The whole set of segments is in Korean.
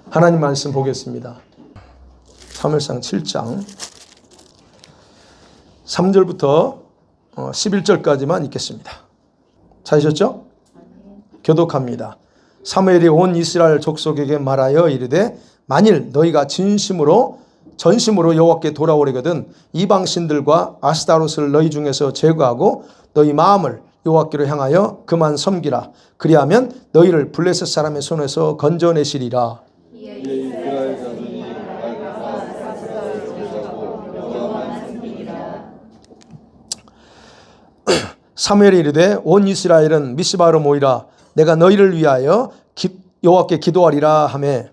하나님 말씀 보겠습니다. 사무엘상 7장 3절부터 11절까지만 읽겠습니다. 찾으셨죠? 교독합니다. 사무엘이 온 이스라엘 족속에게 말하여 이르되 만일 너희가 전심으로 여호와께 돌아오려거든 이방 신들과 아스타롯을 너희 중에서 제거하고 너희 마음을 여호와께로 향하여 그만 섬기라. 그리하면 너희를 블레셋 사람의 손에서 건져내시리라. 사무엘이 이르되 온 이스라엘은 미스바로 모이라. 내가 너희를 위하여 여호와께 기도하리라 하매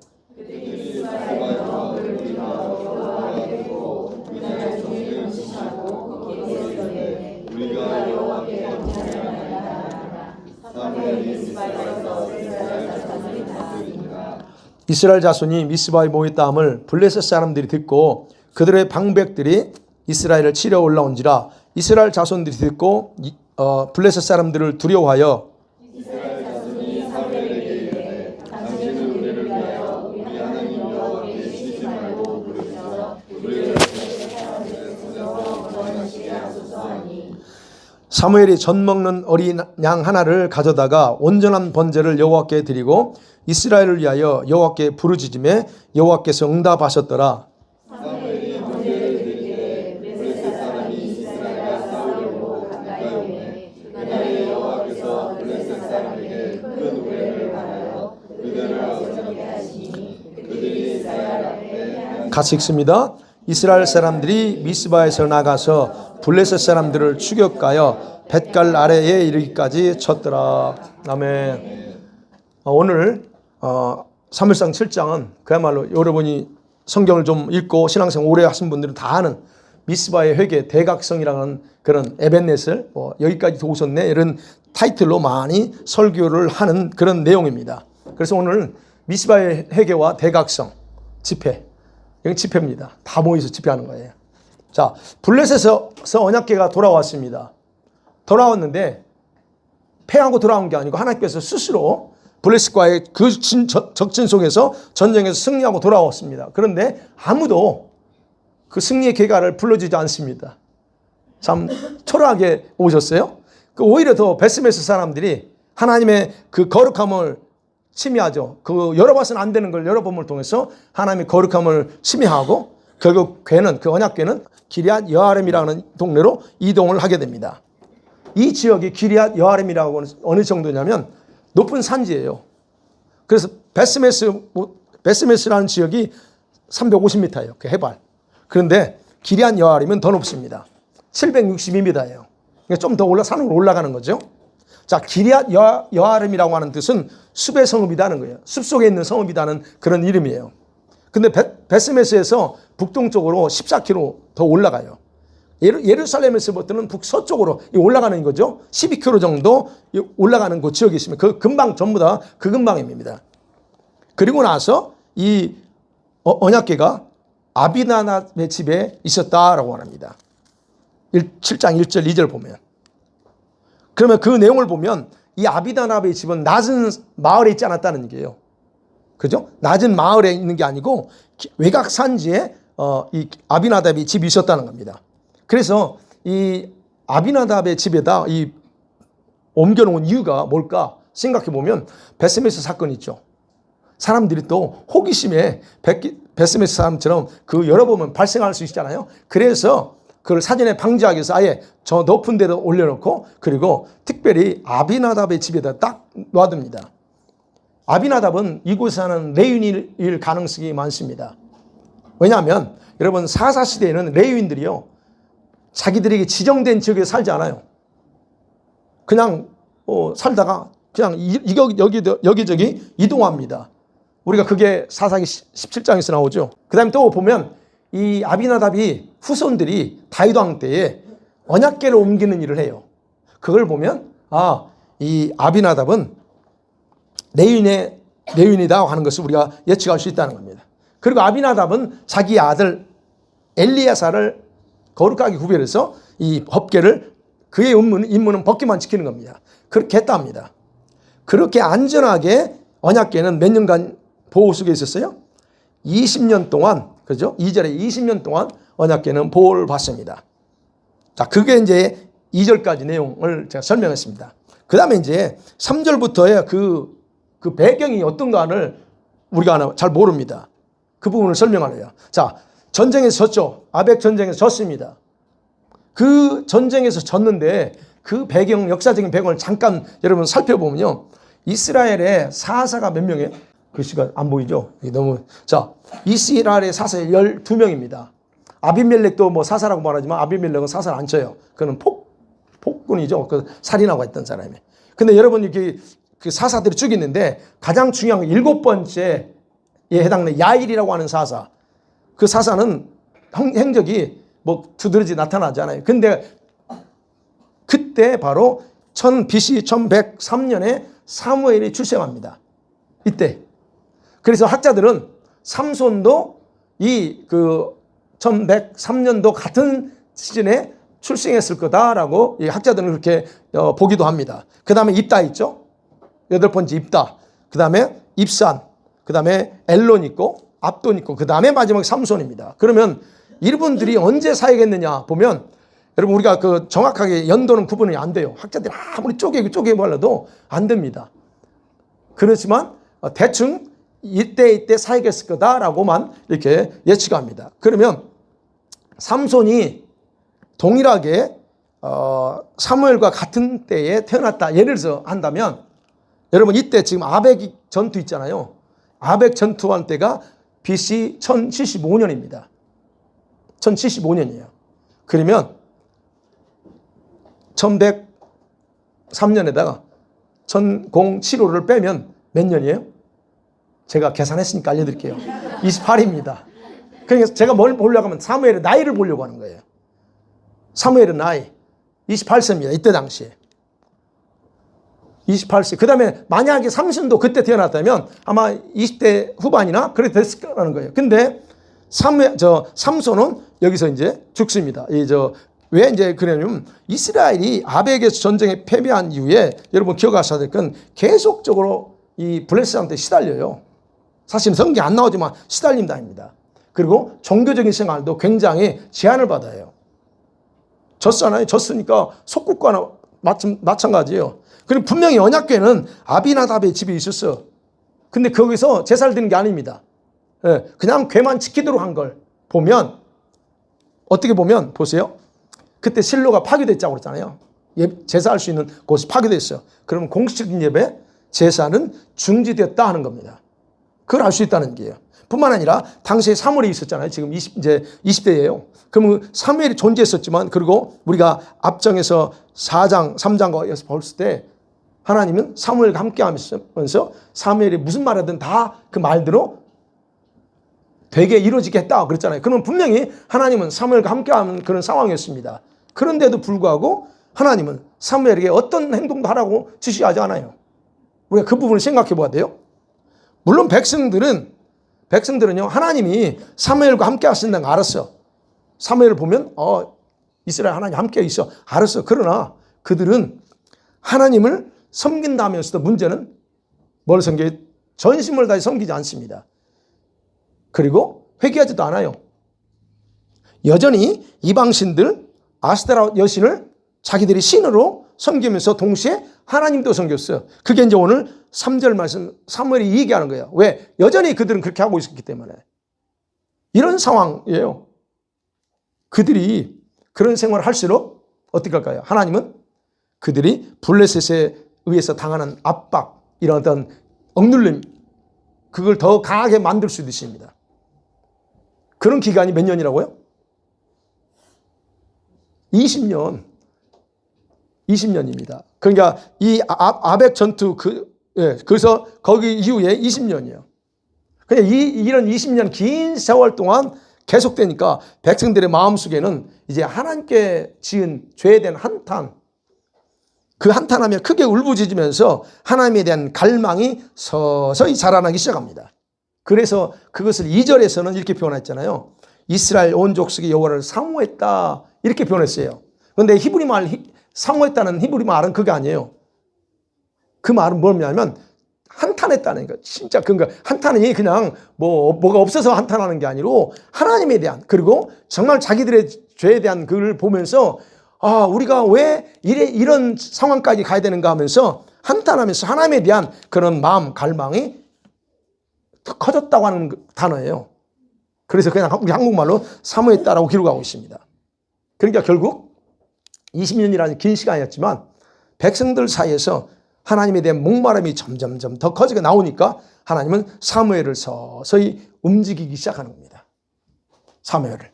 이스라엘 자손이 미스바에 모였다함을 블레셋 사람들이 듣고 그들의 방백들이 이스라엘을 치려 올라온지라. 이스라엘 자손들이 듣고 블레셋 사람들을 두려워하여 사무엘이 전 먹는 어린 양 하나를 가져다가 온전한 번제를 여호와께 드리고 이스라엘을 위하여 여호와께 부르짖음에 여호와께서 응답하셨더라. 같이 읽습니다. 이스라엘 사람들이 미스바에서 나가서 블레셋 사람들을 추격하여 벳갈 아래에 이르기까지 쳤더라. 아멘. 오늘 사무엘상 7장은 그야말로 여러분이 성경을 좀 읽고 신앙생활 오래 하신 분들은 다 아는 미스바의 회개 대각성이라는 그런 에벤넷을 여기까지 오셨네 이런 타이틀로 많이 설교를 하는 그런 내용입니다. 그래서 오늘 미스바의 회개와 대각성 집회, 여기 집회입니다. 다 모여서 집회하는 거예요. 자, 블레셋에서 언약궤가 돌아왔습니다. 돌아왔는데 패하고 돌아온 게 아니고 하나님께서 스스로 블레셋과의 그 적진 속에서 전쟁에서 승리하고 돌아왔습니다. 그런데 아무도 그 승리의 계가를 불러주지 않습니다. 참 초라하게 오셨어요. 오히려 더 베스메스 사람들이 하나님의 그 거룩함을 침해하죠. 그 열어봐서는 안 되는 걸 열어봄을 통해서 하나님의 거룩함을 침해하고 결국 궤는 그 언약궤는 기럇 여아림이라는 동네로 이동을 하게 됩니다. 이 지역이 기럇 여아림이라고 하는 어느 정도냐면 높은 산지예요. 그래서 베스메스라는 지역이 350m예요. 그 해발. 그런데 기럇 여아림은 더 높습니다. 762m예요. 그러니까 좀 더 산으로 올라가는 거죠. 자, 기럇 여아림이라고 하는 뜻은 숲의 성읍이라는 거예요. 숲 속에 있는 성읍이라는 그런 이름이에요. 근데 베스메스에서 북동쪽으로 14km 더 올라가요. 예루살렘에서부터는 북서쪽으로 올라가는 거죠. 12km 정도 올라가는 그 지역이 있으면 그 근방 전부 다 그 근방입니다. 그리고 나서 이 언약궤가 아비나답의 집에 있었다라고 합니다. 7장 1절 2절 보면. 그러면 그 내용을 보면 이 아비나답의 집은 낮은 마을에 있지 않았다는 얘기예요. 그죠? 낮은 마을에 있는 게 아니고 외곽 산지에 이 아비나답의 집이 있었다는 겁니다. 그래서 이 아비나답의 집에다 이 옮겨놓은 이유가 뭘까 생각해 보면 베스메스 사건이 있죠. 사람들이 또 호기심에 베스메스 사람처럼 그 열어보면 발생할 수 있잖아요. 그래서 그걸 사전에 방지하기 위해서 아예 저 높은 데도 올려놓고 그리고 특별히 아비나답의 집에다 딱 놔둡니다. 아비나답은 이곳에 사는 레위인일 가능성이 많습니다. 왜냐하면 여러분 사사시대에는 레위인들이요 자기들에게 지정된 지역에 살지 않아요. 그냥 살다가 그냥 여기저기 이동합니다. 우리가 그게 사사기 17장에서 나오죠. 그 다음에 또 보면 이 아비나답이 후손들이 다윗 왕 때에 언약궤를 옮기는 일을 해요. 그걸 보면 이 아비나답은 레위인이다 하는 것을 우리가 예측할 수 있다는 겁니다. 그리고 아비나답은 자기 아들 엘리야사를 거룩하게 구별해서 이 법궤를 그의 임무는 법궤만 지키는 겁니다. 그렇게 했답니다. 그렇게 안전하게 언약궤는 몇 년간 보호 속에 있었어요? 20년 동안, 그죠? 2절에 20년 동안 언약궤는 보호를 받습니다. 자, 그게 이제 2절까지 내용을 제가 설명했습니다. 그 다음에 이제 3절부터의 그 배경이 어떤가를 우리가 잘 모릅니다. 그 부분을 설명하려요. 자, 전쟁에서 졌죠. 아벡 전쟁에서 졌습니다. 그 전쟁에서 졌는데 그 배경, 역사적인 배경을 잠깐 여러분 살펴보면요. 이스라엘의 사사가 몇 명이에요? 글씨가 안 보이죠? 너무. 자, 이스라엘의 사사 12명입니다. 아비멜렉도 뭐 사사라고 말하지만 아비멜렉은 사사를 안 쳐요. 그는 폭군이죠. 그 살인하고 했던 사람이. 근데 여러분 이렇게 그 사사들이 죽였는데 가장 중요한 건 7번째에 해당되는 야일이라고 하는 사사. 그 사사는 행적이 뭐 두드러지 나타나지 않아요. 근데 그때 바로 BC 1103년에 사무엘이 출생합니다. 이때. 그래서 학자들은 삼손도 이 1103년도 같은 시즌에 출생했을 거다라고 학자들은 그렇게 보기도 합니다. 그 다음에 입다 있죠? 8번째 입다. 그 다음에 입산. 그 다음에 엘론 있고 압돈 있고 그 다음에 마지막 삼손입니다. 그러면 이분들이 언제 사역했느냐 보면 여러분 우리가 그 정확하게 연도는 구분이 안 돼요. 학자들이 아무리 쪼개고 발라도 안 됩니다. 그렇지만 대충 이때 사역했을 거다라고만 이렇게 예측합니다. 그러면 삼손이 동일하게 사무엘과 같은 때에 태어났다. 예를 들어서 한다면 여러분 이때 지금 아벡 전투 있잖아요. 아벡 전투한 때가 BC 1075년입니다. 1075년이에요. 그러면 1103년에다가 1075를 빼면 몇 년이에요? 제가 계산했으니까 알려드릴게요. 28입니다. 그러니까 제가 뭘 보려고 하면 사무엘의 나이를 보려고 하는 거예요. 사무엘의 나이 28세입니다. 이때 당시에 28세. 그 다음에 만약에 삼손도 그때 태어났다면 아마 20대 후반이나 그렇게 됐을 거라는 거예요. 근데 삼손은 여기서 이제 죽습니다. 왜 이제 그러냐면 이스라엘이 아벡에서 전쟁에 패배한 이후에 여러분 기억하셔야 될 건 계속적으로 이 블레셋한테 시달려요. 사실 성경에 안 나오지만 시달린다입니다. 그리고 종교적인 생활도 굉장히 제한을 받아요. 졌잖아요. 졌으니까 속국과나 마찬가지예요. 그리고 분명히 언약궤는 아비나답의 집에 있었어. 근데 거기서 제사를 드리는 게 아닙니다. 그냥 궤만 지키도록 한 걸 보면 어떻게 보면 보세요. 그때 실로가 파괴됐다고 그랬잖아요. 제사할 수 있는 곳이 파괴됐어요. 그러면 공식적인 예배, 제사는 중지됐다 하는 겁니다. 그걸 알 수 있다는 게요. 뿐만 아니라 당시에 사무엘이 있었잖아요. 지금 이제 20대예요. 그러면 사무엘이 존재했었지만 그리고 우리가 앞장에서 4장, 3장과 봤을 때 하나님은 사무엘과 함께 하면서 사무엘이 무슨 말하든 다 그 말대로 되게 이루어지게 했다 그랬잖아요. 그러면 분명히 하나님은 사무엘과 함께하는 그런 상황이었습니다. 그런데도 불구하고 하나님은 사무엘에게 어떤 행동도 하라고 지시하지 않아요. 우리가 그 부분을 생각해 봐야 돼요. 물론 백성들은요 하나님이 사무엘과 함께 하신다는 거 알았어. 사무엘을 보면 이스라엘 하나님 함께 있어. 알았어. 그러나 그들은 하나님을 섬긴다면서도 문제는 뭘 섬겨요? 전심을 다해 섬기지 않습니다. 그리고 회개하지도 않아요. 여전히 이방신들 아스테라 여신을 자기들이 신으로 섬기면서 동시에 하나님도 섬겼어요. 그게 이제 오늘 3절 말씀 사무엘이 얘기하는 거예요. 왜? 여전히 그들은 그렇게 하고 있었기 때문에. 이런 상황이에요. 그들이 그런 생활을 할수록 어떻게 할까요? 하나님은 그들이 블레셋에 의해서 당하는 압박, 이런 어떤 억눌림, 그걸 더 강하게 만들 수도 있습니다. 그런 기간이 몇 년이라고요? 20년입니다. 그러니까 이 아벡 전투 그래서 거기 이후에 20년이에요. 그냥 이런 20년 긴 세월 동안 계속되니까 백성들의 마음속에는 이제 하나님께 지은 죄에 대한 한탄, 그 한탄하며 크게 울부짖으면서 하나님에 대한 갈망이 서서히 자라나기 시작합니다. 그래서 그것을 2절에서는 이렇게 표현했잖아요. 이스라엘 온 족속이 여호와를 사모했다 이렇게 표현했어요. 그런데 사모했다는 히브리 말은 그게 아니에요. 그 말은 뭐냐면 한탄했다는 거. 진짜 그러니까 한탄이 그냥 뭐가 없어서 한탄하는 게 아니고 하나님에 대한, 그리고 정말 자기들의 죄에 대한 그걸 보면서 아, 우리가 왜 이런 상황까지 가야 되는가 하면서 한탄하면서 하나님에 대한 그런 마음, 갈망이 더 커졌다고 하는 단어예요. 그래서 그냥 우리 한국말로 사모했다라고 기록하고 있습니다. 그러니까 결국 20년이라는 긴 시간이었지만 백성들 사이에서 하나님에 대한 목마름이 점점점 더 커지게 나오니까 하나님은 사무엘을 서서히 움직이기 시작하는 겁니다. 사무엘을.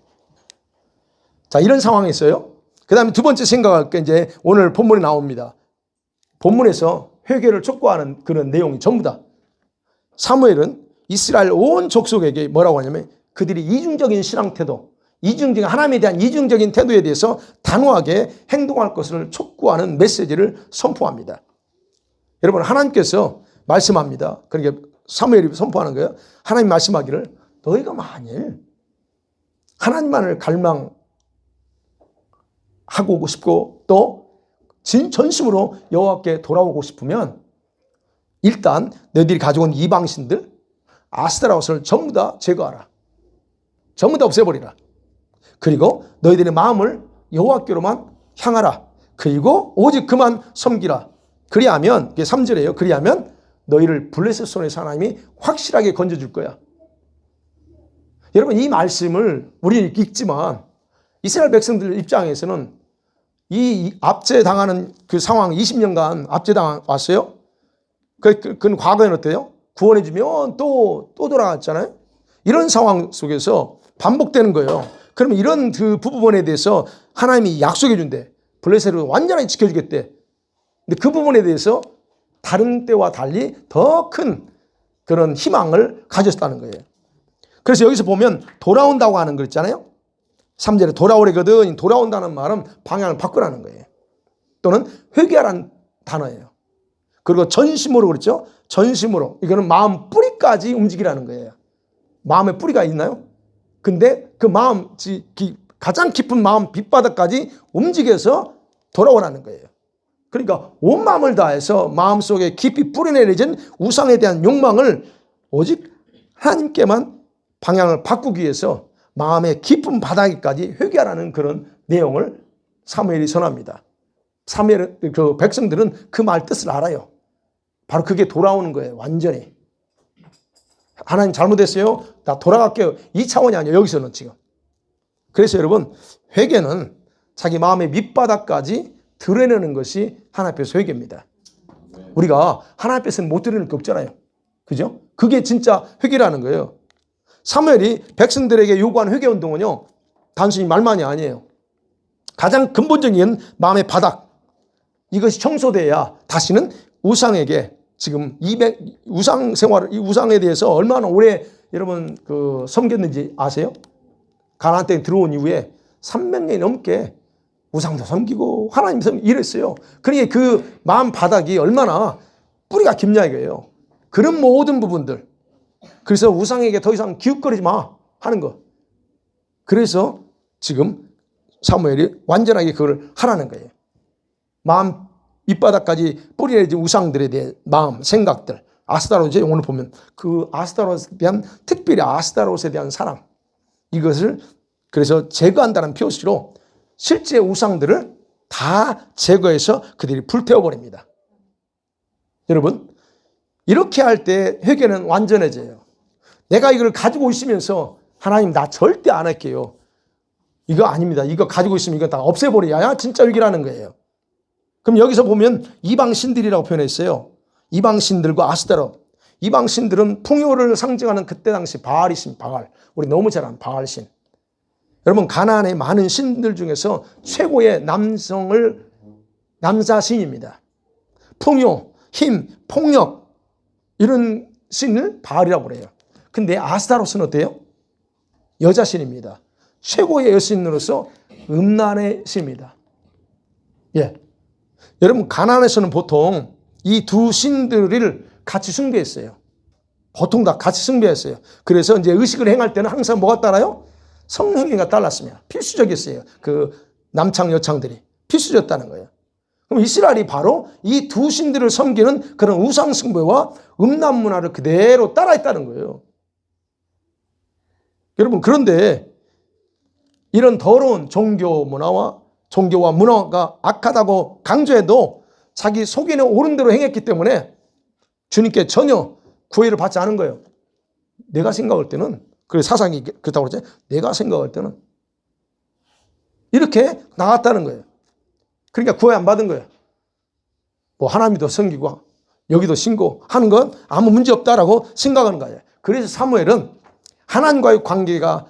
자, 이런 상황이 있어요. 그 다음에 두 번째 생각할 게 이제 오늘 본문에 나옵니다. 본문에서 회개를 촉구하는 그런 내용이 전부 다. 사무엘은 이스라엘 온 족속에게 뭐라고 하냐면 그들이 이중적인 신앙 태도, 하나님에 대한 이중적인 태도에 대해서 단호하게 행동할 것을 촉구하는 메시지를 선포합니다. 여러분, 하나님께서 말씀합니다. 그러니까 사무엘이 선포하는 거예요. 하나님 말씀하기를 너희가 만일 하나님만을 갈망하고 싶고 또 전심으로 여호와께 돌아오고 싶으면 일단 너희들이 가져온 이방신들 아스타롯을 전부 다 제거하라. 전부 다 없애버리라. 그리고 너희들의 마음을 여호와께로만 향하라. 그리고 오직 그만 섬기라. 그리하면, 이게 3절이에요. 그리하면 너희를 블레셋 손에서 하나님이 확실하게 건져줄 거야. 여러분, 이 말씀을 우리는 읽지만 이스라엘 백성들 입장에서는 이 압제당하는 그 상황 20년간 압제당했어요. 그건 과거에는 어때요? 구원해주면 또 돌아갔잖아요. 이런 상황 속에서 반복되는 거예요. 그러면 이런 그 부분에 대해서 하나님이 약속해 준대. 블레셋을 완전히 지켜주겠대. 근데 그 부분에 대해서 다른 때와 달리 더 큰 그런 희망을 가졌다는 거예요. 그래서 여기서 보면 돌아온다고 하는 거 있잖아요. 3절에 돌아오래거든. 돌아온다는 말은 방향을 바꾸라는 거예요. 또는 회개하라는 단어예요. 그리고 전심으로 그랬죠. 전심으로. 이거는 마음 뿌리까지 움직이라는 거예요. 마음에 뿌리가 있나요? 근데 그 마음, 가장 깊은 마음 밑바닥까지 움직여서 돌아오라는 거예요. 그러니까 온 마음을 다해서 마음속에 깊이 뿌리내려진 우상에 대한 욕망을 오직 하나님께만 방향을 바꾸기 위해서 마음의 깊은 바닥까지 회개하라는 그런 내용을 사무엘이 선합니다. 그 백성들은 그 말 뜻을 알아요. 바로 그게 돌아오는 거예요. 완전히. 하나님 잘못했어요. 나 돌아갈게요. 이 차원이 아니에요. 여기서는 지금. 그래서 여러분, 회개는 자기 마음의 밑바닥까지 드러내는 것이 하나님 앞에서 회개입니다. 우리가 하나님 앞에서는 못 드러낼 게 없잖아요. 그죠? 그게 진짜 회개라는 거예요. 사무엘이 백성들에게 요구한 회개 운동은요, 단순히 말만이 아니에요. 가장 근본적인 마음의 바닥, 이것이 청소돼야 다시는 우상에게 지금 우상 생활, 이 우상에 대해서 얼마나 오래 여러분 섬겼는지 아세요? 가나안 땅에 들어온 이후에 300년이 넘게 우상도 섬기고 하나님 섬기고 이랬어요. 그러니까 그 마음 바닥이 얼마나 뿌리가 깊냐 이거예요. 그런 모든 부분들. 그래서 우상에게 더 이상 기웃거리지 마 하는 거. 그래서 지금 사무엘이 완전하게 그걸 하라는 거예요. 마음 밑바닥까지 뿌리내진 우상들에 대한 마음, 생각들. 아스타롯에 오늘 보면 그 아스타롯에 대한, 특별히 아스타롯에 대한 사랑. 이것을 그래서 제거한다는 표시로 실제 우상들을 다 제거해서 그들이 불태워버립니다. 여러분, 이렇게 할 때 회개는 완전해져요. 내가 이걸 가지고 있으면서 하나님 나 절대 안 할게요. 이거 아닙니다. 이거 가지고 있으면 이거 다 없애버려야 진짜 회개라는 거예요. 그럼 여기서 보면 이방신들이라고 표현했어요. 이방신들과 아스타롯. 이방신들은 풍요를 상징하는 그때 당시 바알이신, 바알. 우리 너무 잘 아는 바알신. 여러분, 가나안의 많은 신들 중에서 최고의 남자신입니다. 풍요, 힘, 폭력 이런 신을 바알이라고 그래요. 근데 아스타롯은 어때요? 여자신입니다. 최고의 여신으로서 음란의 신입니다. 예. 여러분, 가나안에서는 보통 이 두 신들을 같이 숭배했어요. 보통 다 같이 숭배했어요. 그래서 이제 의식을 행할 때는 항상 뭐가 따라요? 성행위가 따랐습니다. 필수적이었어요. 그 남창 여창들이 필수적이었다는 거예요. 그럼 이스라엘이 바로 이 두 신들을 섬기는 그런 우상 숭배와 음란 문화를 그대로 따라했다는 거예요. 여러분, 그런데 이런 더러운 종교와 문화가 악하다고 강조해도 자기 속에는 옳은 대로 행했기 때문에 주님께 전혀 구애를 받지 않은 거예요. 내가 생각할 때는, 그래 사상이 그렇다고 그러지, 내가 생각할 때는 이렇게 나갔다는 거예요. 그러니까 구애 안 받은 거예요. 뭐 하나님도 섬기고 여기도 신고 하는 건 아무 문제 없다라고 생각하는 거예요. 그래서 사무엘은 하나님과의 관계가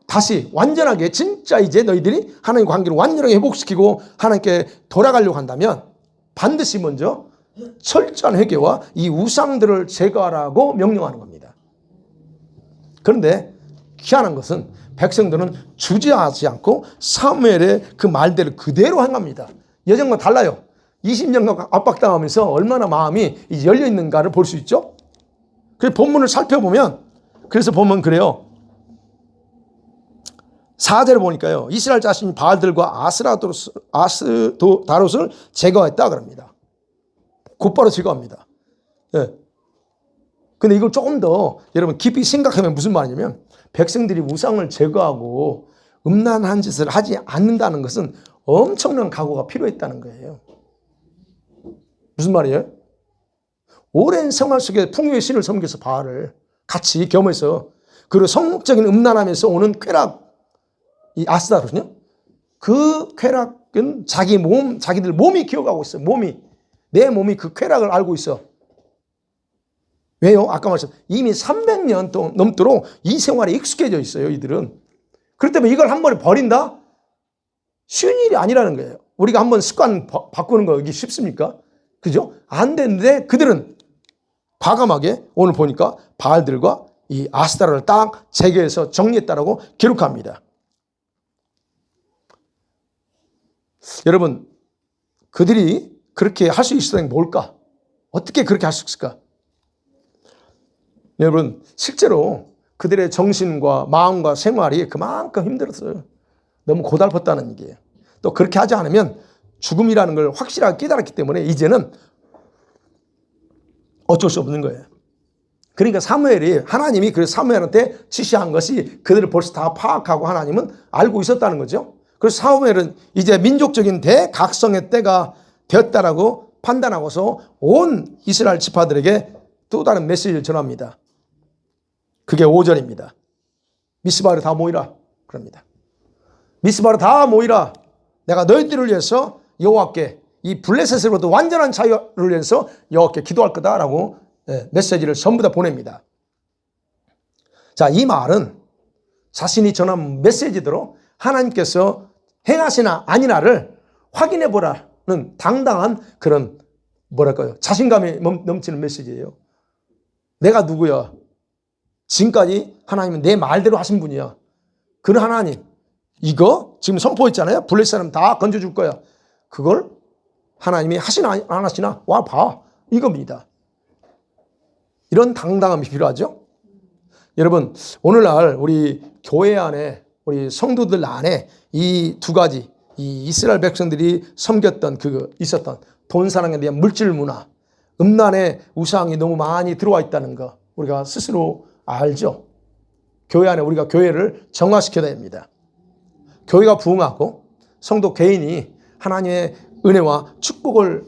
다시 완전하게, 진짜 이제 너희들이 하나님 관계를 완전하게 회복시키고 하나님께 돌아가려고 한다면 반드시 먼저 철저한 회개와 이 우상들을 제거하라고 명령하는 겁니다. 그런데 희한한 것은 백성들은 주저하지 않고 사무엘의 그 말대로 그대로 행합니다. 예전과 달라요. 20년간 압박당하면서 얼마나 마음이 열려있는가를 볼 수 있죠. 그래서 본문을 살펴보면, 그래서 보면 그래요. 4절을 보니까요, 이스라엘 자신이 바알들과 아스다롯을 제거했다 그럽니다. 곧바로 제거합니다. 예. 근데 이걸 조금 더 여러분 깊이 생각하면 무슨 말이냐면, 백성들이 우상을 제거하고 음란한 짓을 하지 않는다는 것은 엄청난 각오가 필요했다는 거예요. 무슨 말이에요? 오랜 생활 속에 풍요의 신을 섬겨서 바알을 같이 겸해서, 그리고 성적인 음란함에서 오는 쾌락, 이 아스다롯은요, 그 쾌락은 자기들 몸이 기억하고 있어요. 내 몸이 그 쾌락을 알고 있어. 왜요? 아까 말씀드렸죠. 이미 300년 넘도록 이 생활에 익숙해져 있어요, 이들은. 그렇기 때문에 이걸 한 번에 버린다? 쉬운 일이 아니라는 거예요. 우리가 한번 습관 바꾸는 거 이게 쉽습니까? 그죠? 안 되는데 그들은 과감하게 오늘 보니까 바알들과 이 아스타라를 딱 제거해서 정리했다라고 기록합니다. 여러분, 그들이 그렇게 할 수 있었던 게 뭘까? 어떻게 그렇게 할 수 있을까? 여러분, 실제로 그들의 정신과 마음과 생활이 그만큼 힘들었어요. 너무 고달팠다는 얘기예요. 또 그렇게 하지 않으면 죽음이라는 걸 확실하게 깨달았기 때문에 이제는 어쩔 수 없는 거예요. 그러니까 하나님이 그 사무엘한테 지시한 것이 그들을 벌써 다 파악하고 하나님은 알고 있었다는 거죠. 그래서 사무엘은 이제 민족적인 대각성의 때가 되었다라고 판단하고서 온 이스라엘 지파들에게 또 다른 메시지를 전합니다. 그게 5절입니다. 미스바로 다 모이라 그럽니다. 미스바로 다 모이라. 내가 너희들을 위해서 여호와께, 이 블레셋으로부터 완전한 자유를 위해서 여호와께 기도할 거다라고 메시지를 전부 다 보냅니다. 자, 이 말은 자신이 전한 메시지대로 하나님께서 행하시나 아니나를 확인해 보라는 당당한 그런 자신감이 넘치는 메시지예요. 내가 누구야? 지금까지 하나님은 내 말대로 하신 분이야. 그런 하나님, 이거 지금 선포했잖아요. 블레셋 사람 다 건져줄 거야. 그걸 하나님이 하시나 안 하시나 와봐, 이겁니다. 이런 당당함이 필요하죠. 여러분, 오늘날 우리 교회 안에, 우리 성도들 안에 이 두 가지, 이 이스라엘 백성들이 섬겼던 있었던 돈사랑에 대한 물질 문화, 음란의 우상이 너무 많이 들어와 있다는 거 우리가 스스로 알죠. 교회 안에 우리가 교회를 정화시켜야 됩니다. 교회가 부흥하고 성도 개인이 하나님의 은혜와 축복을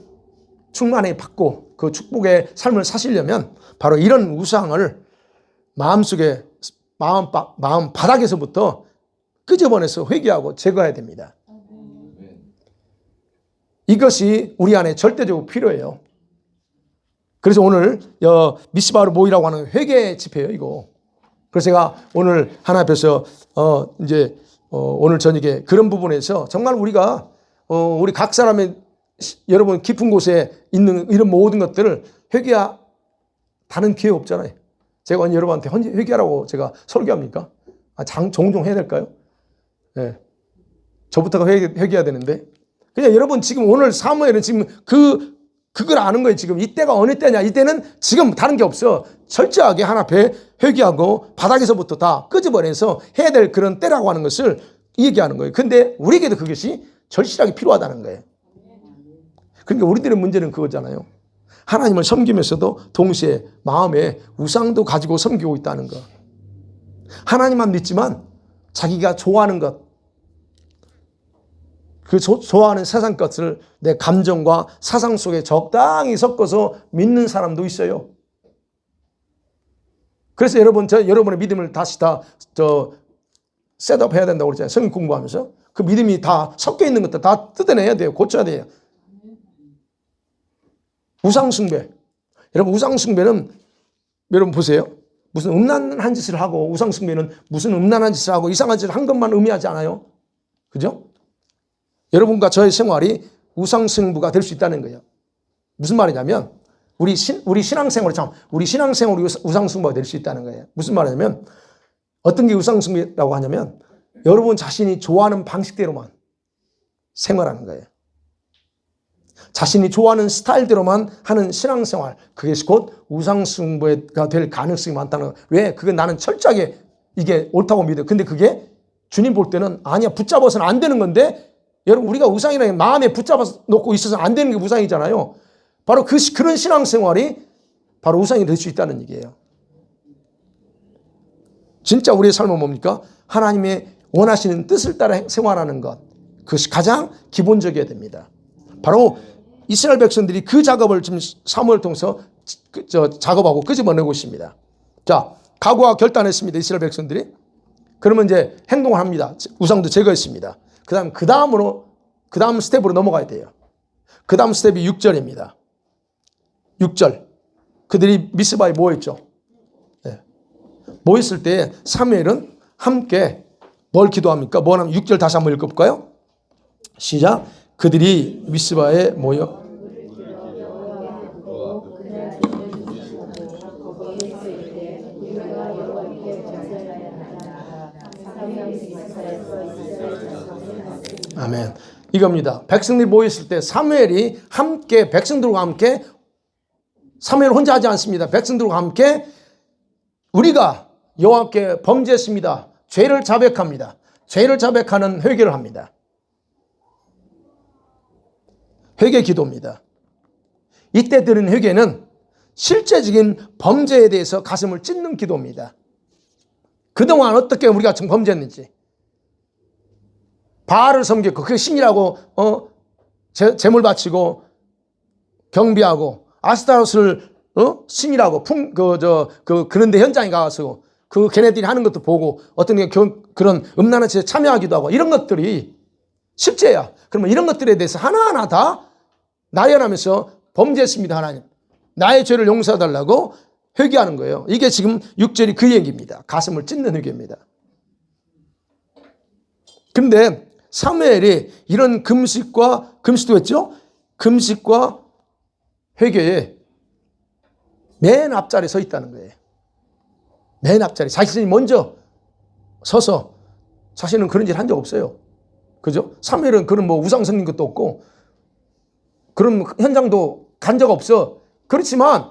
충만히 받고 그 축복의 삶을 사시려면 바로 이런 우상을 마음속에, 마음 바닥에서부터 끄집어내서 회개하고 제거해야 됩니다. 이것이 우리 안에 절대적으로 필요해요. 그래서 오늘 미스바로 모이라고 하는 회개 집회예요, 이거. 그래서 제가 오늘 하나님 앞에서 오늘 저녁에 그런 부분에서 정말 우리가 우리 각 사람의 여러분 깊은 곳에 있는 이런 모든 것들을 회개하는 기회 없잖아요. 제가 여러분한테 회개하라고 제가 설교합니까? 종종 해야 될까요? 네. 저부터가 회개해야 되는데. 그냥 여러분 지금 오늘 사무엘은 지금 그걸 아는 거예요. 지금 이때가 어느 때냐? 이때는 지금 다른 게 없어. 철저하게 하나 앞에 회개하고 바닥에서부터 다 끄집어내서 해야 될 그런 때라고 하는 것을 얘기하는 거예요. 근데 우리에게도 그것이 절실하게 필요하다는 거예요. 그러니까 우리들의 문제는 그거잖아요. 하나님을 섬기면서도 동시에 마음에 우상도 가지고 섬기고 있다는 것. 하나님만 믿지만 자기가 좋아하는 것, 그 좋아하는 세상 것을 내 감정과 사상 속에 적당히 섞어서 믿는 사람도 있어요. 그래서 여러분의 믿음을 다시 셋업 해야 된다고 그랬잖아요. 성경 공부하면서. 그 믿음이 다 섞여 있는 것들 다 뜯어내야 돼요. 고쳐야 돼요. 우상숭배. 여러분, 우상숭배는, 여러분 보세요. 무슨 음란한 짓을 하고, 우상숭배는 무슨 음란한 짓을 하고 이상한 짓을 한 것만 의미하지 않아요. 그죠? 여러분과 저의 생활이 우상숭배가 될 수 있다는 거예요. 무슨 말이냐면, 우리 신앙생활이 우상숭배가 될 수 있다는 거예요. 무슨 말이냐면, 어떤 게 우상숭배라고 하냐면, 여러분 자신이 좋아하는 방식대로만 생활하는 거예요. 자신이 좋아하는 스타일대로만 하는 신앙생활, 그것이 곧 우상숭배가 될 가능성이 많다는 거예요. 왜? 그건 나는 철저하게 이게 옳다고 믿어요. 근데 그게 주님 볼 때는 아니야, 붙잡아서는 안 되는 건데, 여러분 우리가 우상이라는 마음에 붙잡아 놓고 있어서는 안 되는 게 우상이잖아요. 바로 그런 신앙생활이 바로 우상이 될 수 있다는 얘기예요. 진짜 우리의 삶은 뭡니까? 하나님의 원하시는 뜻을 따라 생활하는 것, 그것이 가장 기본적이어야 됩니다. 바로 이스라엘 백성들이 그 작업을 지금 사무엘을 통해서 작업하고 끄집어내고 있습니다. 자, 각오와 결단했습니다. 이스라엘 백성들이. 그러면 이제 행동을 합니다. 우상도 제거했습니다. 그 다음 스텝으로 넘어가야 돼요. 그 다음 스텝이 6절입니다. 6절. 그들이 미스바에 모였죠. 네. 모였을 때 사무엘은 함께 뭘 기도합니까? 뭘 하면 6절 다시 한번 읽어볼까요? 시작. 그들이 미스바에 모여 아멘. 이겁니다. 백성들이 모였을 때 사무엘이 함께, 백성들과 함께, 사무엘 혼자 하지 않습니다. 백성들과 함께 우리가 여호와께 범죄했습니다. 죄를 자백합니다. 죄를 자백하는 회개를 합니다. 회개 기도입니다. 이때 드는 회개는 실제적인 범죄에 대해서 가슴을 찢는 기도입니다. 그동안 어떻게 우리가 범죄했는지, 바알을 섬겼고 그게 신이라고 제물 바치고 경비하고, 아스타로스를 신이라고 그런데 현장에 가서 걔네들이 하는 것도 보고 어떤 그런 음란한 짓에 참여하기도 하고, 이런 것들이 실제야. 그러면 이런 것들에 대해서 하나하나 다 나열하면서 범죄했습니다. 하나님, 나의 죄를 용서해달라고 회개하는 거예요. 이게 지금 6절이 그 얘기입니다. 가슴을 찢는 회개입니다. 근데 사무엘이 이런 금식도 했죠? 금식과 회개에 맨 앞자리에 서 있다는 거예요. 맨 앞자리. 자신이 먼저 서서, 자신은 그런 일 한 적 없어요. 그죠? 사무엘은 그런 우상 섬긴 것도 없고, 그런 현장도 간 적 없어. 그렇지만,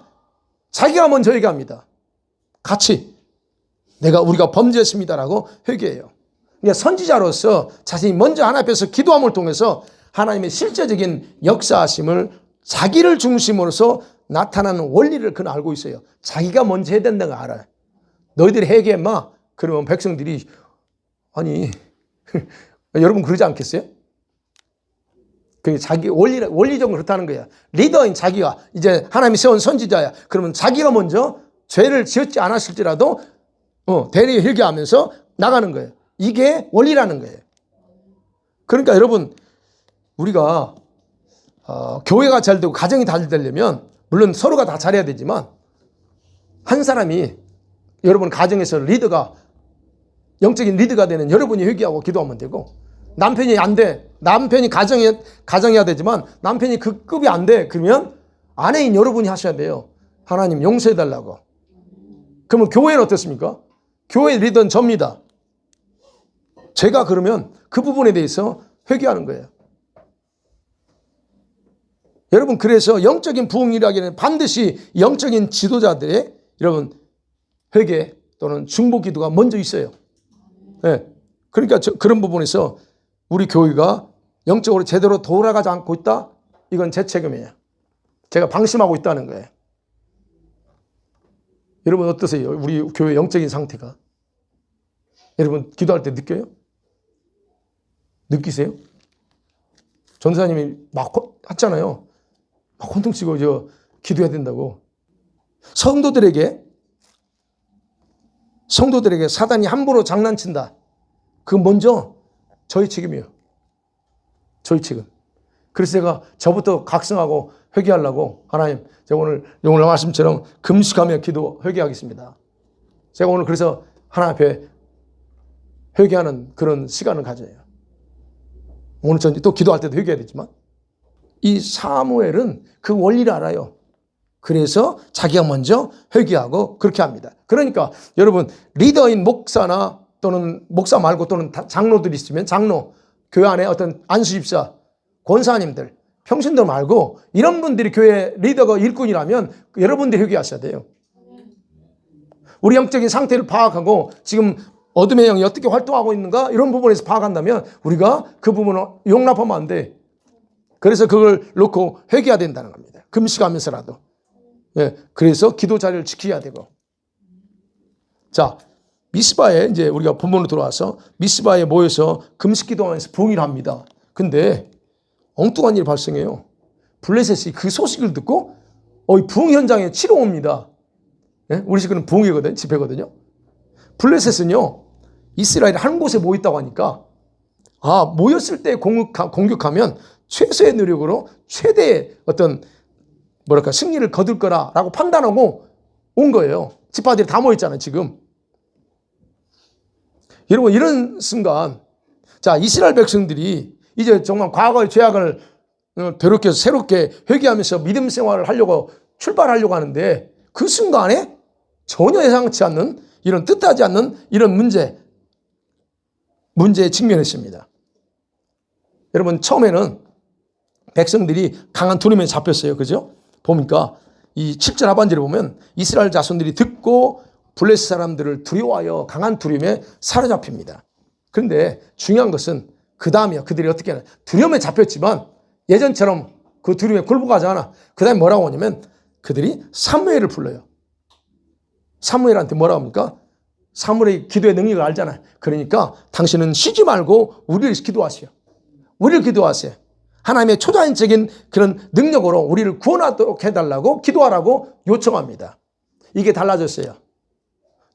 자기가 먼저 회개합니다. 같이. 우리가 범죄했습니다라고 회개해요. 그러니까 선지자로서 자신이 먼저 하나님 앞에서 기도함을 통해서 하나님의 실제적인 역사하심을 자기를 중심으로서 나타나는 원리를 그는 알고 있어요. 자기가 먼저 해야 된다는 걸 알아요. 너희들이 회개해마. 그러면 백성들이, 아니, 여러분 그러지 않겠어요? 그게 자기 원리적으로 그렇다는 거야. 리더인 자기가 이제 하나님이 세운 선지자야. 그러면 자기가 먼저 죄를 지었지 않았을지라도 대리 회개하면서 나가는 거예요. 이게 원리라는 거예요. 그러니까 여러분, 우리가 교회가 잘 되고 가정이 잘 되려면 물론 서로가 다 잘해야 되지만, 한 사람이 여러분 가정에서 영적인 리더가 되는 여러분이 회개하고 기도하면 되고, 남편이 안 돼. 남편이 가정해야 되지만 남편이 그 급이 안 돼. 그러면 아내인 여러분이 하셔야 돼요. 하나님 용서해달라고. 그러면 교회는 어떻습니까? 교회 리더는 접니다. 제가 그러면 그 부분에 대해서 회개하는 거예요. 여러분, 그래서 영적인 부흥이라기에는 반드시 영적인 지도자들의 여러분 회개 또는 중보 기도가 먼저 있어요. 네. 그러니까 그런 부분에서 우리 교회가 영적으로 제대로 돌아가지 않고 있다? 이건 제 책임이에요. 제가 방심하고 있다는 거예요. 여러분 어떠세요? 우리 교회 영적인 상태가. 여러분 기도할 때 느껴요? 느끼세요? 전사님이 막 했잖아요. 막 혼통치고 기도해야 된다고. 성도들에게 사단이 함부로 장난친다. 그건 먼저 저희 책임이에요. 저희 책임. 그래서 제가 저부터 각성하고 회개하려고 하나님, 제가 오늘 말씀처럼 금식하며 기도 회개하겠습니다. 제가 오늘 그래서 하나님 앞에 회개하는 그런 시간을 가져요. 오늘 전 또 기도할 때도 회개해야 되지만 이 사무엘은 그 원리를 알아요. 그래서 자기가 먼저 회개하고 그렇게 합니다. 그러니까 여러분 리더인 목사나 또는 목사 말고 또는 장로들이 있으면 장로, 교회 안에 어떤 안수집사, 권사님들, 평신도 말고 이런 분들이 교회 리더가 일꾼이라면 여러분들이 회개하셔야 돼요. 우리 영적인 상태를 파악하고 지금 어둠의 영이 어떻게 활동하고 있는가 이런 부분에서 파악한다면 우리가 그 부분을 용납하면 안 돼. 그래서 그걸 놓고 회개해야 된다는 겁니다. 금식하면서라도. 예, 그래서 기도 자리를 지켜야 되고. 자, 미스바에 이제 우리가 본문으로 돌아와서 미스바에 모여서 금식 기도하면서 부흥을 합니다. 근데 엉뚱한 일이 발생해요. 블레셋이 그 소식을 듣고 부흥 현장에 치러 옵니다. 예? 우리 집은 부흥이거든요. 집회거든요. 블레셋은요. 이스라엘이 한 곳에 모였다고 하니까 모였을 때 공격하면 최소의 노력으로 최대의 어떤 승리를 거둘 거라라고 판단하고 온 거예요. 지파들이 다 모였잖아요. 지금. 여러분 이런 순간 자 이스라엘 백성들이 이제 정말 과거의 죄악을 되돌이켜서 새롭게 회개하면서 믿음 생활을 하려고 출발하려고 하는데 그 순간에 전혀 예상치 않는 이런 뜻하지 않는 이런 문제에 직면했습니다. 여러분 처음에는 백성들이 강한 두려움에 잡혔어요. 그죠? 보니까 이 7절 하반절에 보면 이스라엘 자손들이 듣고 블레셋 사람들을 두려워하여 강한 두려움에 사로잡힙니다. 그런데 중요한 것은 그 다음이요. 그들이 어떻게 하냐. 두려움에 잡혔지만 예전처럼 그 두려움에 굴복하지 않아. 그 다음에 뭐라고 하냐면 그들이 사무엘을 불러요. 사무엘한테 뭐라고 합니까? 사무엘의 기도의 능력을 알잖아요. 그러니까 당신은 쉬지 말고 우리를 기도하세요. 우리를 기도하세요. 하나님의 초자연적인 그런 능력으로 우리를 구원하도록 해달라고 기도하라고 요청합니다. 이게 달라졌어요.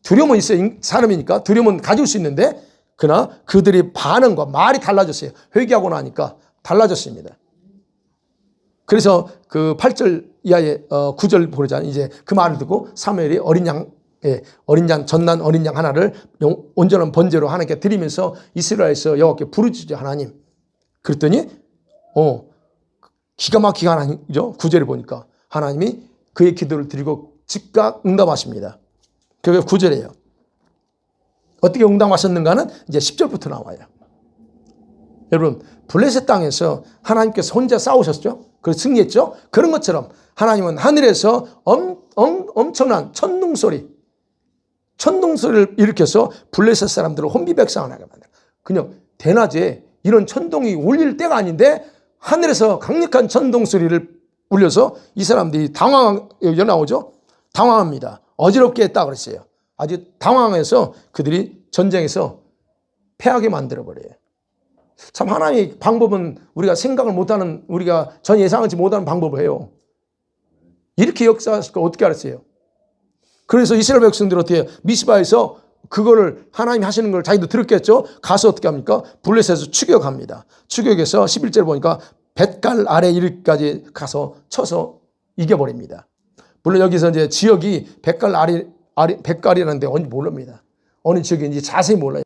두려움은 있어요. 사람이니까 두려움은 가질 수 있는데 그러나 그들의 반응과 말이 달라졌어요. 회개하고 나니까 달라졌습니다. 그래서 그 8절 이하의 9절 보자면 이제 그 말을 듣고 사무엘이 어린 양 전난 어린 양 하나를 온전한 번제로 하나님께 드리면서 이스라엘에서 여호와께 부르짖죠. 하나님. 그랬더니 기가 막히게 하나님이죠. 9절에 보니까 하나님이 그의 기도를 드리고 즉각 응답하십니다. 그게 9절이에요. 어떻게 응답하셨는가는 이제 10절부터 나와요. 여러분 블레셋 땅에서 하나님께서 혼자 싸우셨죠. 그래서 승리했죠. 그런 것처럼 하나님은 하늘에서 엄청난 천둥소리를 일으켜서 블레셋 사람들을 혼비백산하게 만들어요. 그냥 대낮에 이런 천둥이 울릴 때가 아닌데 하늘에서 강력한 천둥소리를 울려서 이 사람들이 여기 나오죠. 당황합니다. 어지럽게 했다 그랬어요. 아주 당황해서 그들이 전쟁에서 패하게 만들어버려요. 참 하나님의 방법은 우리가 생각을 못하는 우리가 전 예상하지 못하는 방법을 해요. 이렇게 역사하실 걸 어떻게 알았어요? 그래서 이스라엘 백성들 어떻게 해요? 미스바에서 그거를 하나님이 하시는 걸 자기도 들었겠죠. 가서 어떻게 합니까? 블레셋에서 추격합니다. 추격해서 11절 보니까 벳갈 아래 이르기까지 가서 쳐서 이겨버립니다. 물론 여기서 이제 지역이 벳갈이라는데 어딘지 모릅니다. 어느 지역인지 자세히 몰라요.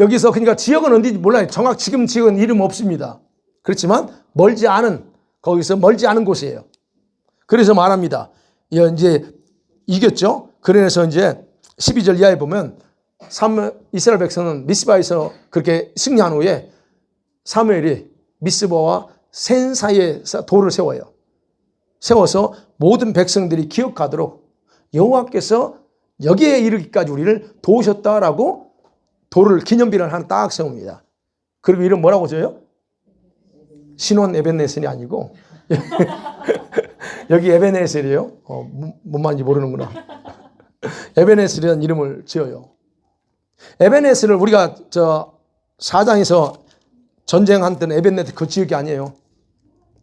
여기서 그러니까 지역은 어딘지 몰라요. 지금 지역은 이름 없습니다. 그렇지만 거기서 멀지 않은 곳이에요. 그래서 말합니다. 이제 이겼죠. 그래서 이제 12절 이하에 보면 이스라엘 백성은 미스바에서 그렇게 승리한 후에 사무엘이 미스바와 센 사이에 돌을 세워요. 세워서 모든 백성들이 기억하도록 여호와께서 여기에 이르기까지 우리를 도우셨다라고 돌을 기념비를 하나 딱 세웁니다. 그리고 이름 뭐라고 줘요? 신원 에벤네슨이 아니고 여기 에베네셀이에요. 뭔 말인지 모르는구나. 에베네셀이라는 이름을 지어요. 에베네셀을 우리가 저 사장에서 전쟁했던 에베네셀 그 지역이 아니에요.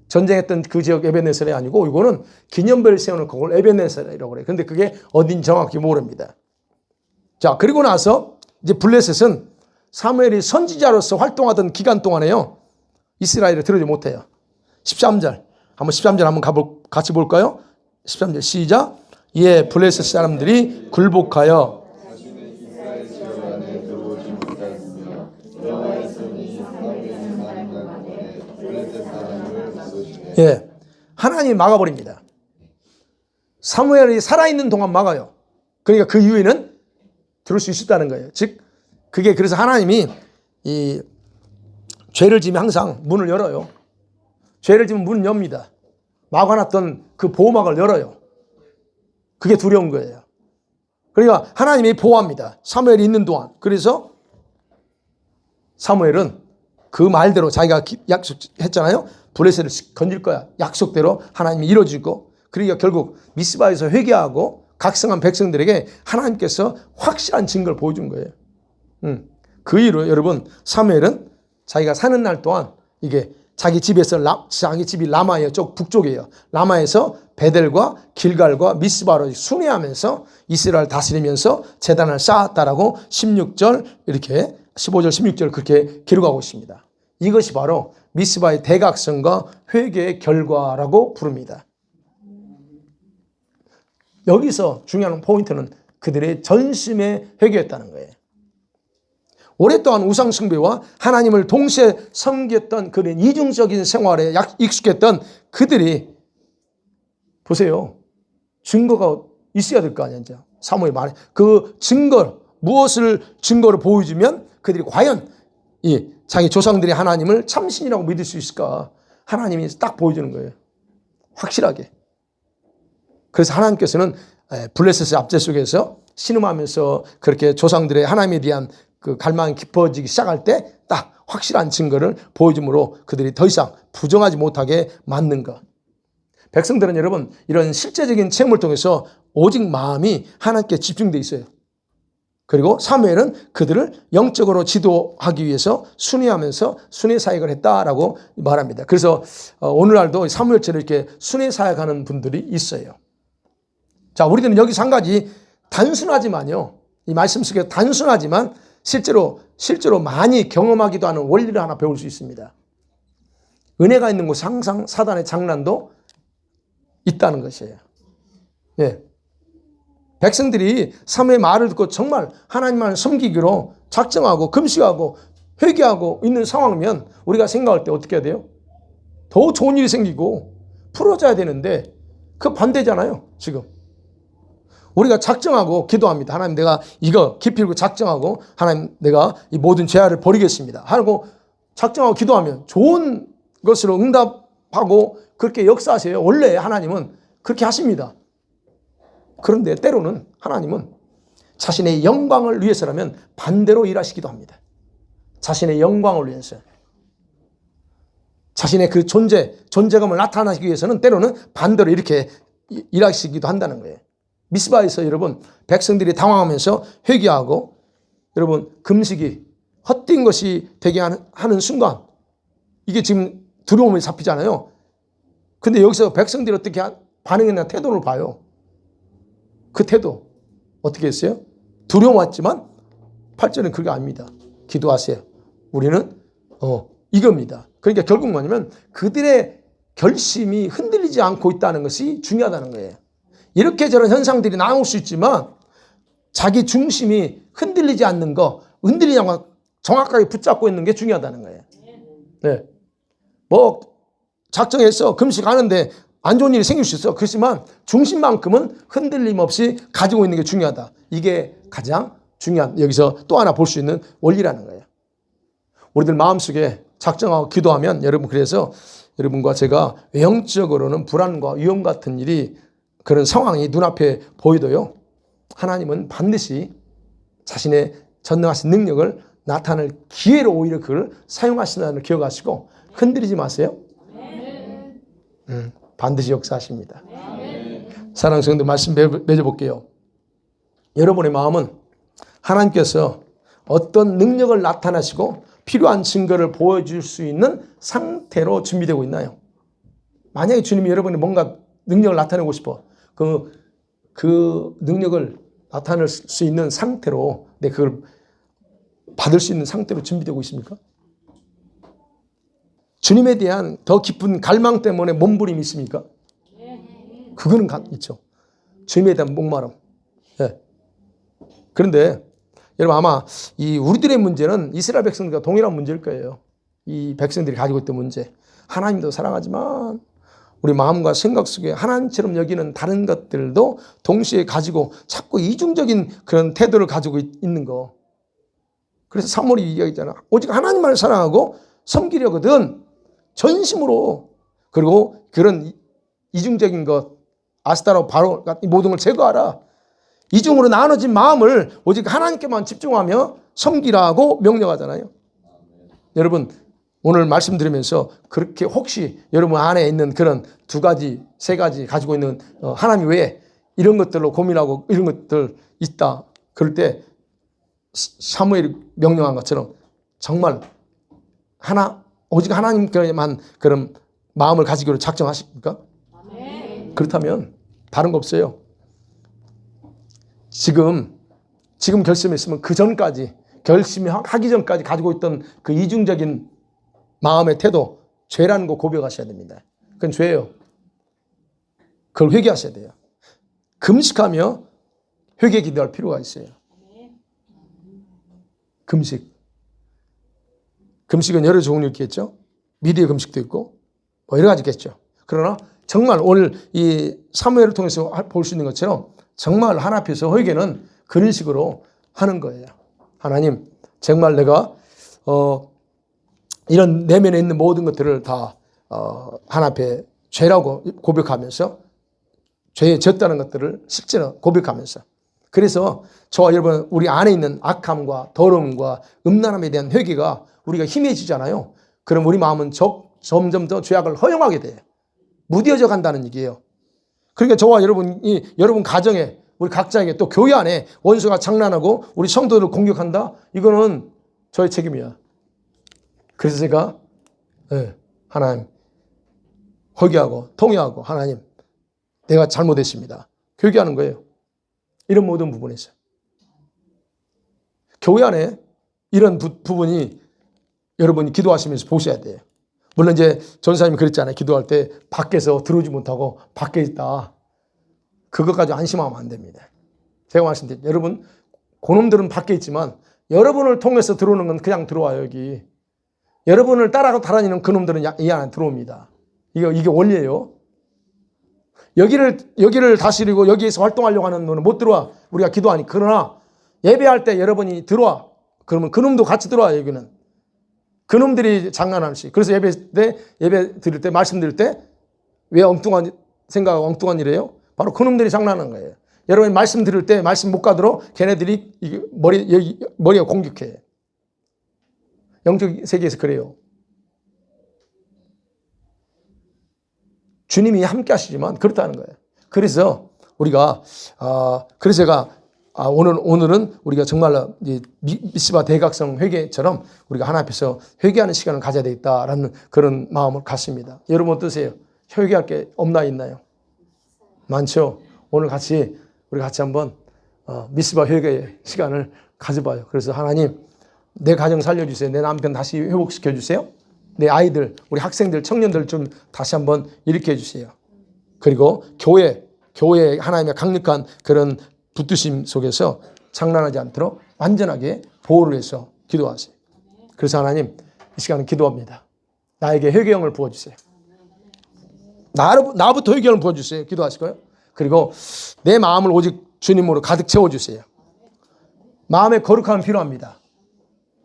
전쟁했던 그 지역 에베네셀이 아니고 이거는 기념별을 세우는 그걸 에베네셀이라고 그래요. 근데 그게 어딘지 정확히 모릅니다. 자, 그리고 나서 이제 블레셋은 사무엘이 선지자로서 활동하던 기간 동안에요. 이스라엘을 들어오지 못해요. 13절. 한번 13절 한번 같이 볼까요? 13절 시작. 이에 블레셋 사람들이 굴복하여 예, 하나님이 막아버립니다. 사무엘이 살아있는 동안 막아요. 그러니까 그 이후에는 들을 수 있었다는 거예요. 즉 그게 그래서 하나님이 이 죄를 지면 항상 문을 열어요. 죄를 지면 문을 엽니다. 막아놨던 그 보호막을 열어요. 그게 두려운 거예요. 그러니까 하나님이 보호합니다. 사무엘이 있는 동안. 그래서 사무엘은 그 말대로 자기가 약속했잖아요. 블레셋을 건질 거야. 약속대로 하나님이 이루어지고, 그러니까 결국 미스바에서 회개하고 각성한 백성들에게 하나님께서 확실한 증거를 보여준 거예요. 그 이후로 여러분 사무엘은 자기가 사는 날 동안 이게 자기 집에서 자기 집이 라마예요. 북쪽이에요. 라마에서 베델과 길갈과 미스바로 순회하면서 이스라엘 다스리면서 제단을 쌓았다라고 16절 이렇게 15절 16절 그렇게 기록하고 있습니다. 이것이 바로 미스바의 대각성과 회개의 결과라고 부릅니다. 여기서 중요한 포인트는 그들의 전심에 회개했다는 거예요. 오랫동안 우상 숭배와 하나님을 동시에 섬겼던 그런 이중적인 생활에 익숙했던 그들이 보세요. 증거가 있어야 될 거 아니야. 이제 사무엘 말에 그 증거, 무엇을 증거로 보여주면 그들이 과연 이 자기 조상들이 하나님을 참신이라고 믿을 수 있을까? 하나님이 딱 보여주는 거예요. 확실하게. 그래서 하나님께서는 블레셋의 압제 속에서 신음하면서 그렇게 조상들의 하나님에 대한 그 갈망이 깊어지기 시작할 때 딱 확실한 증거를 보여줌으로 그들이 더 이상 부정하지 못하게 만든 것. 백성들은 여러분 이런 실제적인 체험을 통해서 오직 마음이 하나님께 집중되어 있어요. 그리고 사무엘은 그들을 영적으로 지도하기 위해서 순회하면서 순회 사역을 했다라고 말합니다. 그래서 오늘날도 사무엘처럼 이렇게 순회 사역하는 분들이 있어요. 자, 우리들은 여기서 한 가지 단순하지만요. 이 말씀 속에 단순하지만 실제로 많이 경험하기도 하는 원리를 하나 배울 수 있습니다. 은혜가 있는 곳에 항상 사단의 장난도 있다는 것이에요. 예. 백성들이 사무엘의 말을 듣고 정말 하나님만 섬기기로 작정하고 금식하고 회개하고 있는 상황이면 우리가 생각할 때 어떻게 해야 돼요? 더 좋은 일이 생기고 풀어져야 되는데 그 반대잖아요. 지금 우리가 작정하고 기도합니다. 하나님 내가 이거 기필고 작정하고 하나님 내가 이 모든 죄악을 버리겠습니다 하고 작정하고 기도하면 좋은 것으로 응답하고 그렇게 역사하세요. 원래 하나님은 그렇게 하십니다. 그런데 때로는 하나님은 자신의 영광을 위해서라면 반대로 일하시기도 합니다. 자신의 영광을 위해서. 자신의 그 존재감을 나타나기 위해서는 때로는 반대로 이렇게 일하시기도 한다는 거예요. 미스바에서 여러분 백성들이 당황하면서 회개하고 여러분 금식이 헛된 것이 되게 하는 순간 이게 지금 두려움이 잡히잖아요. 근데 여기서 백성들이 어떻게 반응했나 태도를 봐요. 그 태도 어떻게 했어요? 두려웠지만 8절은 그게 아닙니다. 기도하세요. 우리는 이겁니다. 그러니까 결국 뭐냐면 그들의 결심이 흔들리지 않고 있다는 것이 중요하다는 거예요. 이렇게 저런 현상들이 나올 수 있지만 자기 중심이 흔들리지 않는 거, 흔들리지 않고 정확하게 붙잡고 있는 게 중요하다는 거예요. 네. 뭐 작정해서 금식하는데 안 좋은 일이 생길 수 있어. 그렇지만 중심만큼은 흔들림 없이 가지고 있는 게 중요하다. 이게 가장 중요한 여기서 또 하나 볼 수 있는 원리라는 거예요. 우리들 마음속에 작정하고 기도하면 여러분 그래서 여러분과 제가 영적으로는 불안과 위험 같은 일이 그런 상황이 눈앞에 보이도요. 하나님은 반드시 자신의 전능하신 능력을 나타낼 기회로 오히려 그걸 사용하신다는 걸 기억하시고 흔들리지 마세요. 반드시 역사하십니다. 사랑하는 성도 말씀 맺어볼게요. 여러분의 마음은 하나님께서 어떤 능력을 나타나시고 필요한 증거를 보여줄 수 있는 상태로 준비되고 있나요? 만약에 주님이 여러분이 뭔가 능력을 나타내고 싶어 그 능력을 나타낼 수 있는 상태로 그걸 받을 수 있는 상태로 준비되고 있습니까? 주님에 대한 더 깊은 갈망 때문에 몸부림이 있습니까? 그거는 있죠. 주님에 대한 목마름. 네. 그런데 여러분 아마 우리들의 문제는 이스라엘 백성들과 동일한 문제일 거예요. 이 백성들이 가지고 있던 문제. 하나님도 사랑하지만 우리 마음과 생각 속에 하나님처럼 여기는 다른 것들도 동시에 가지고 자꾸 이중적인 그런 태도를 가지고 있는 거. 그래서 사무엘이 이야기했잖아. 오직 하나님만을 사랑하고 섬기려거든 전심으로. 그리고 그런 이중적인 것 아스타라 바로 모든 걸 제거하라. 이중으로 나눠진 마음을 오직 하나님께만 집중하며 섬기라고 명령하잖아요. 여러분 오늘 말씀 들으면서 그렇게 혹시 여러분 안에 있는 그런 2가지, 3가지 가지고 있는 하나님 외에 이런 것들로 고민하고 이런 것들 있다. 그럴 때 사무엘이 명령한 것처럼 정말 오직 하나님께만 그런 마음을 가지기로 작정하십니까? 그렇다면 다른 거 없어요. 지금 결심했으면 그 전까지 결심하기 전까지 가지고 있던 그 이중적인 마음의 태도 죄라는 거 고백하셔야 됩니다. 그건 죄예요. 그걸 회개하셔야 돼요. 금식하며 회개 기도할 필요가 있어요. 금식은 여러 종류 있겠죠. 미리의 금식도 있고 여러 가지 있겠죠. 그러나 정말 오늘 이 사무엘을 통해서 볼 수 있는 것처럼 정말 하나님 앞에서 회개는 그런 식으로 하는 거예요. 하나님 정말 내가 이런 내면에 있는 모든 것들을 다 하나님 앞에 죄라고 고백하면서 죄에 졌다는 것들을 실제로 고백하면서 그래서 저와 여러분 우리 안에 있는 악함과 더러움과 음란함에 대한 회개가 우리가 희미해지잖아요. 그럼 우리 마음은 점점 더 죄악을 허용하게 돼요. 무뎌져 간다는 얘기예요. 그러니까 저와 여러분 가정에 우리 각자에게 또 교회 안에 원수가 장난하고 우리 성도들을 공격한다? 이거는 저의 책임이야. 그래서 제가 하나님 회개하고 통회하고 하나님 내가 잘못했습니다. 회개하는 거예요. 이런 모든 부분에서. 교회 안에 이런 부분이 여러분이 기도하시면서 보셔야 돼요. 물론 이제 전사님이 그랬잖아요. 기도할 때 밖에서 들어오지 못하고 밖에 있다. 그것까지 안심하면 안 됩니다. 제가 말씀드린 여러분 그놈들은 밖에 있지만 여러분을 통해서 들어오는 건 그냥 들어와요. 여기. 여러분을 따라가고 달아니는 그놈들은 이 안에 들어옵니다. 이게 원리예요. 여기를 다스리고 여기에서 활동하려고 하는 놈은 못 들어와. 우리가 기도하니. 그러나 예배할 때 여러분이 들어와. 그러면 그놈도 같이 들어와. 여기는. 그놈들이 장난하는 시. 그래서 예배 드릴 때 말씀 드릴 때 왜 엉뚱한 생각하고 엉뚱한 일이에요? 바로 그놈들이 장난하는 거예요. 여러분이 말씀 들을 때 말씀 못 가도록 걔네들이 머리가 공격해. 영적 세계에서 그래요. 주님이 함께 하시지만 그렇다는 거예요. 그래서 우리가 그래서 제가 오늘은 우리가 정말로 미스바 대각성 회개처럼 우리가 하나님 앞에서 회개하는 시간을 가져야 되겠다라는 그런 마음을 갖습니다. 여러분 어떠세요? 회개할 게 없나 있나요? 많죠. 오늘 우리 같이 한번 미스바 회개의 시간을 가져봐요. 그래서 하나님 내 가정 살려주세요. 내 남편 다시 회복시켜 주세요. 내 아이들, 우리 학생들, 청년들 좀 다시 한번 일으켜 주세요. 그리고 교회 하나님의 강력한 그런 붙드심 속에서 장난하지 않도록 완전하게 보호를 해서 기도하세요. 그래서 하나님 이 시간은 기도합니다. 나에게 회개형을 부어주세요. 나부터 회개형을 부어주세요. 기도하시고요. 그리고 내 마음을 오직 주님으로 가득 채워주세요. 마음의 거룩함이 필요합니다.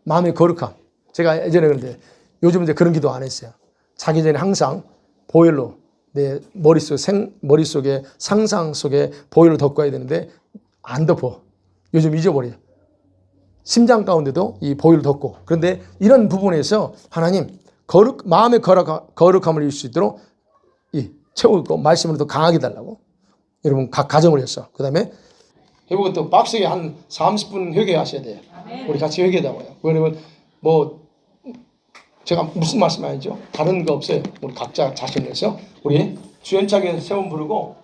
마음의 거룩함. 제가 예전에 그런데 요즘 이제 그런 기도 안 했어요. 자기 전에 항상 보일러 내 머릿속에 상상 속에 보일러 덮고 해야 되는데 안 덮어. 요즘 잊어버려요. 심장 가운데도 이 보일러 덮고. 그런데 이런 부분에서 하나님 마음의 거룩함을 이룰 수 있도록 채우고 말씀으로 더 강하게 달라고 여러분 각 가정을 해서 그 다음에 해보고 또 빡세게 한 30분 회개하셔야 돼요. 우리 같이 회개하자고요. 그러면 뭐 제가 무슨 말씀 아니죠? 다른 거 없어요. 우리 각자 자신에서 우리 주연창에 세 번 부르고